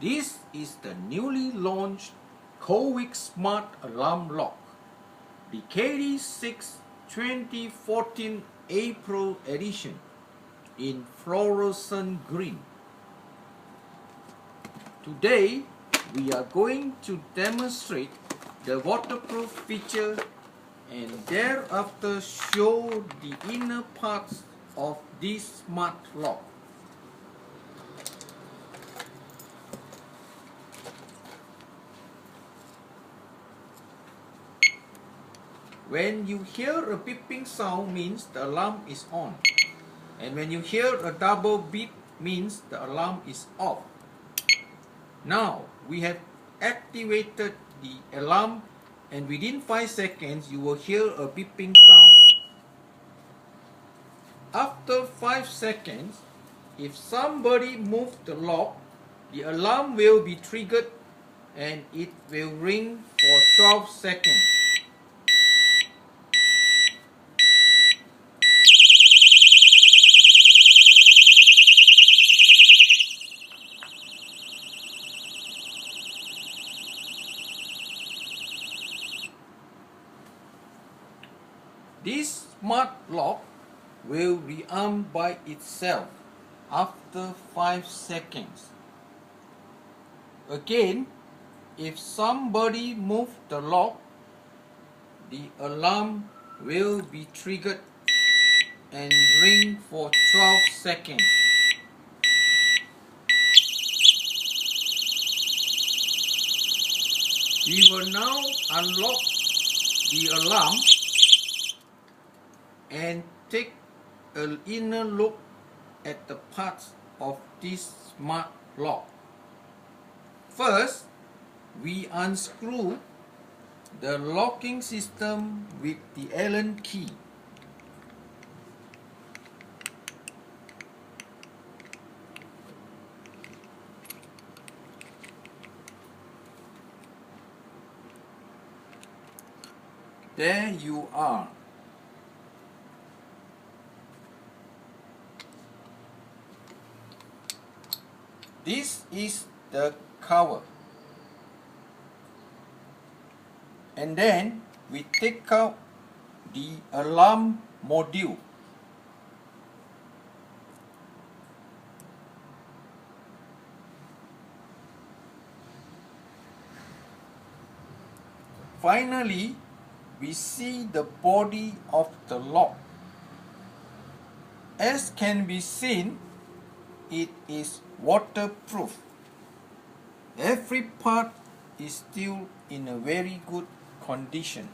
This is the newly launched Kovix Smart Alarm Lock, the KD6 2014 April edition in fluorescent green. Today we are going to demonstrate the waterproof feature and thereafter show the inner parts of this smart lock. When you hear a beeping sound means the alarm is on, and when you hear a double beep means the alarm is off. Now we have activated the alarm, and within 5 seconds you will hear a beeping sound. After 5 seconds, if somebody moves the lock, the alarm will be triggered and it will ring for 12 seconds. This smart lock will rearm by itself after 5 seconds. Again, if somebody moves the lock, the alarm will be triggered and ring for 12 seconds. We will now unlock the alarm and take an inner look at the parts of this smart lock. First, we unscrew the locking system with the Allen key. There you are. This is the cover. And then we take out the alarm module. Finally, we see the body of the lock. As can be seen, it is waterproof. Every part is still in a very good condition.